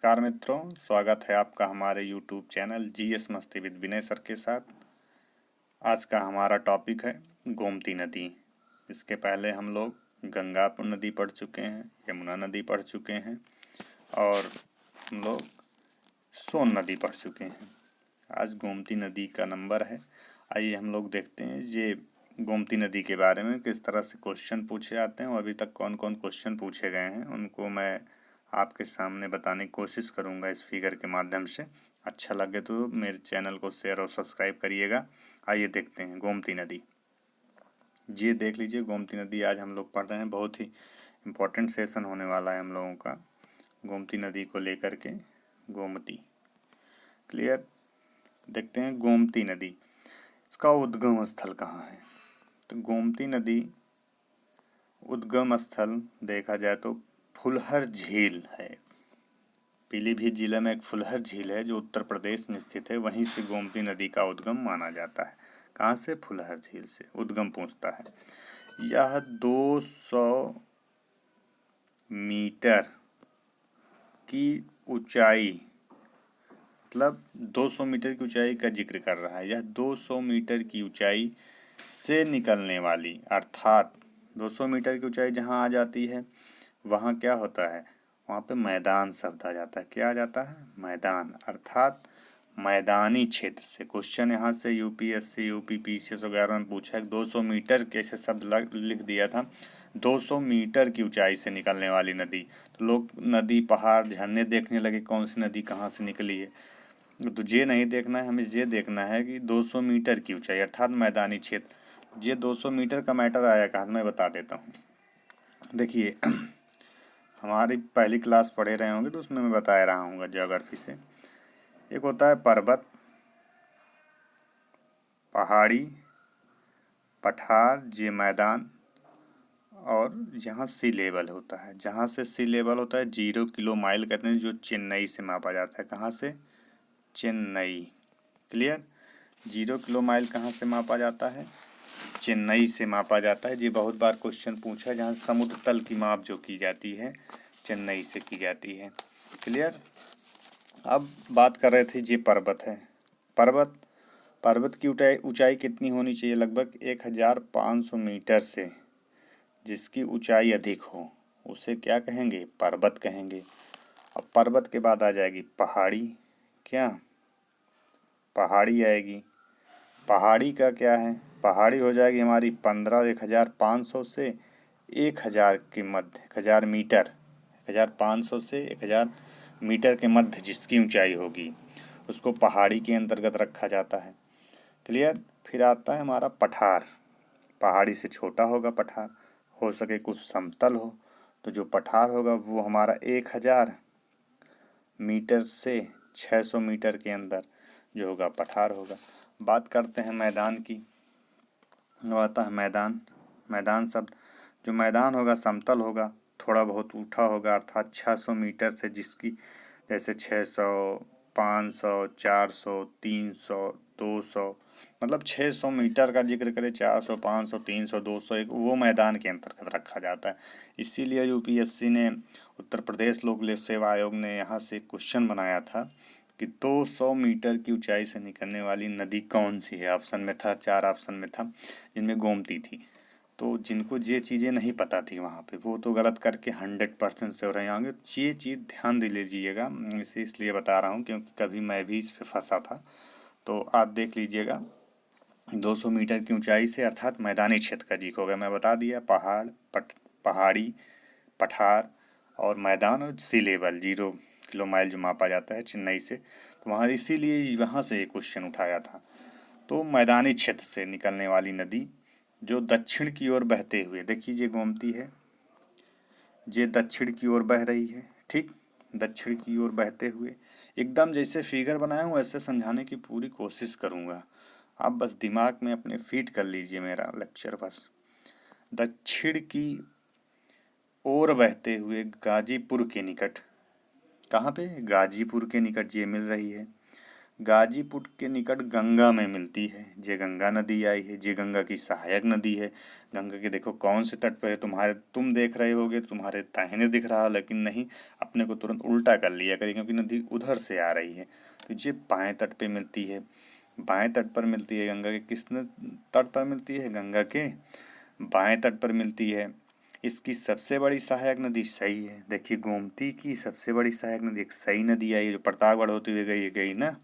नमस्कार मित्रों, स्वागत है आपका हमारे YouTube चैनल जीएस मस्ती विद विनय सर के साथ। आज का हमारा टॉपिक है गोमती नदी। इसके पहले हम लोग गंगा नदी पढ़ चुके हैं, यमुना नदी पढ़ चुके हैं और हम लोग सोन नदी पढ़ चुके हैं। आज गोमती नदी का नंबर है। आइए हम लोग देखते हैं ये गोमती नदी के बारे में किस तरह से क्वेश्चन पूछे जाते हैं और अभी तक कौन कौन क्वेश्चन पूछे गए हैं उनको मैं आपके सामने बताने की कोशिश करूंगा इस फिगर के माध्यम से। अच्छा लगे तो मेरे चैनल को शेयर और सब्सक्राइब करिएगा। आइए देखते हैं गोमती नदी। ये देख लीजिए गोमती नदी आज हम लोग पढ़ रहे हैं। बहुत ही इम्पोर्टेंट सेशन होने वाला है हम लोगों का गोमती नदी को लेकर के। गोमती क्लियर। देखते हैं गोमती नदी, इसका उद्गम स्थल कहाँ है। तो गोमती नदी उद्गम स्थल देखा जाए तो फुलहर झील है। पीलीभीत जिले में एक फुलहर झील है जो उत्तर प्रदेश में स्थित है। वहीं से गोमती नदी का उद्गम माना जाता है। कहाँ से? फुलहर झील से उद्गम पहुँचता है। यह 200 मीटर की ऊंचाई, मतलब 200 मीटर की ऊंचाई का जिक्र कर रहा है। यह 200 मीटर की ऊंचाई से निकलने वाली, अर्थात 200 मीटर की ऊंचाई जहाँ आ जाती है वहाँ क्या होता है, वहाँ पे मैदान शब्द आ जाता है। क्या आ जाता है? मैदान, अर्थात मैदानी क्षेत्र से। क्वेश्चन यहाँ से यूपीएससी यूपीपीसीएस वगैरह में पूछा है। 200 मीटर कैसे शब्द लिख दिया था, 200 मीटर की ऊंचाई से निकलने वाली नदी। तो लोग नदी पहाड़ झरने देखने लगे, कौन सी नदी कहाँ से निकली है। तो ये नहीं देखना है, हमें ये देखना है कि 200 मीटर की ऊंचाई अर्थात मैदानी क्षेत्र। ये 200 मीटर का मैटर आया कहाँ, मैं बता देता हूँ। देखिए हमारी पहली क्लास पढ़े रहे होंगे तो उसमें मैं बता रहा हूँ ज्योग्राफी से। एक होता है पर्वत, पहाड़ी, पठार, ये मैदान, और यहाँ सी लेवल होता है। जहाँ से सी लेवल होता है 0 किलो माइल कहते हैं, जो चेन्नई से मापा जाता है। कहाँ से? चेन्नई। क्लियर। 0 किलो माइल कहाँ से मापा जाता है? चेन्नई से मापा जाता है। ये बहुत बार क्वेश्चन पूछा है। जहाँ समुद्र तल की माप जो की जाती है चेन्नई से की जाती है। क्लियर। अब बात कर रहे थे, ये पर्वत है। पर्वत की ऊंचाई कितनी होनी चाहिए? लगभग 1500 मीटर से जिसकी ऊंचाई अधिक हो उसे क्या कहेंगे? पर्वत कहेंगे। अब पर्वत के बाद आ जाएगी पहाड़ी। क्या? पहाड़ी आएगी। पहाड़ी का क्या है? पहाड़ी हो जाएगी हमारी 1500 से 1000 के मध्य, 1000 मीटर, 1500 से 1000 मीटर के मध्य जिसकी ऊंचाई होगी उसको पहाड़ी के अंतर्गत रखा जाता है। क्लियर। फिर आता है हमारा पठार। पहाड़ी से छोटा होगा पठार, हो सके कुछ समतल हो, तो जो पठार होगा वो हमारा 1000 मीटर से 600 मीटर के अंदर जो होगा पठार होगा। बात करते हैं मैदान की। आता है मैदान। मैदान शब्द, जो मैदान होगा समतल होगा, थोड़ा बहुत ऊठा होगा, अर्थात 600 मीटर से जिसकी, जैसे 600, 500, 400, 300, 200, मतलब 600 मीटर का जिक्र करें, 400, 500, 300, 200, एक वो मैदान के अंतर्गत रखा जाता है। इसीलिए यूपीएससी ने, उत्तर प्रदेश लोक सेवा आयोग ने यहाँ से क्वेश्चन बनाया था कि 200 मीटर की ऊंचाई से निकलने वाली नदी कौन सी है। ऑप्शन में था, 4 ऑप्शन में था, जिनमें गोमती थी। तो जिनको ये चीज़ें नहीं पता थी वहाँ पे, वो तो गलत करके 100% से हो रहे होंगे। ये चीज़ ध्यान दे लीजिएगा, इसे इसलिए बता रहा हूँ क्योंकि कभी मैं भी इस पे फंसा था। तो आप देख लीजिएगा 200 मीटर की ऊंचाई से अर्थात मैदानी क्षेत्र का जिक्र हो गया। मैं बता दिया पहाड़, पहाड़ी, पठार और मैदान, और सी लेवल 0 किलो माइल जो मापा जाता है चेन्नई से। तो वहाँ इसीलिए वहाँ से एक क्वेश्चन उठाया था। तो मैदानी क्षेत्र से निकलने वाली नदी जो दक्षिण की ओर बहते हुए, देखिए ये गोमती है, ये दक्षिण की ओर बह रही है। ठीक, दक्षिण की ओर बहते हुए, एकदम जैसे फिगर बनाया हूँ वैसे समझाने की पूरी कोशिश करूँगा। आप बस दिमाग में अपने फीड कर लीजिए मेरा लेक्चर। बस दक्षिण की ओर बहते हुए गाजीपुर के निकट, कहाँ पे? गाजीपुर के निकट ये मिल रही है। गाजीपुर के निकट गंगा में मिलती है। ये गंगा नदी आई है, ये गंगा की सहायक नदी है। गंगा के देखो कौन से तट पर है, तुम देख रहे होगे तुम्हारे दाहिने दिख रहा, लेकिन नहीं, अपने को तुरंत उल्टा कर लिया करिए क्योंकि नदी उधर से आ रही है। तो ये बाएं तट पे मिलती है। बाएं तट पर मिलती है गंगा के किस तट पर मिलती है? गंगा के बाएं तट पर मिलती है। इसकी सबसे बड़ी सहायक नदी सई है। देखिए गोमती की सबसे बड़ी सहायक नदी एक सई नदी आई जो प्रतापगढ़ होते हुए गई ना।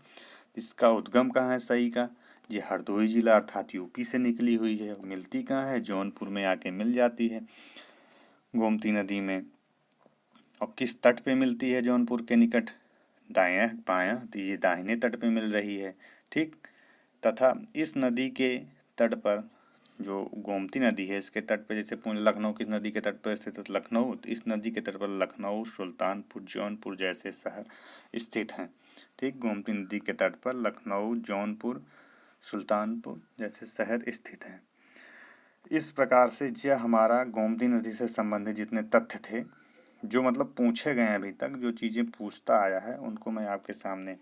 इसका उद्गम कहाँ है सई का? ये हरदोई जिला अर्थात यूपी से निकली हुई है। मिलती कहाँ है? जौनपुर में आके मिल जाती है गोमती नदी में। और किस तट पे मिलती है जौनपुर के निकट? दायां बायां, तो ये दाहिने तट पे मिल रही है। ठीक, तथा इस नदी के तट पर जो गोमती नदी है इसके तट पर, जैसे लखनऊ किस नदी के तट पर स्थित है? लखनऊ। तो इस नदी के तट पर लखनऊ, सुल्तानपुर, जौनपुर जैसे शहर स्थित हैं। ठीक, गोमती नदी के तट पर लखनऊ, जौनपुर, सुल्तानपुर जैसे शहर स्थित हैं। इस प्रकार से यह हमारा गोमती नदी से संबंधित जितने तथ्य थे, जो मतलब पूछे गए अभी तक, जो चीज़ें पूछता आया है, उनको मैं आपके सामने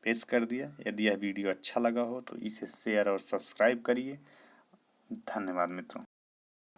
पेश कर दिया। यदि यह वीडियो अच्छा लगा हो तो इसे शेयर और सब्सक्राइब करिए। धन्यवाद मित्रों।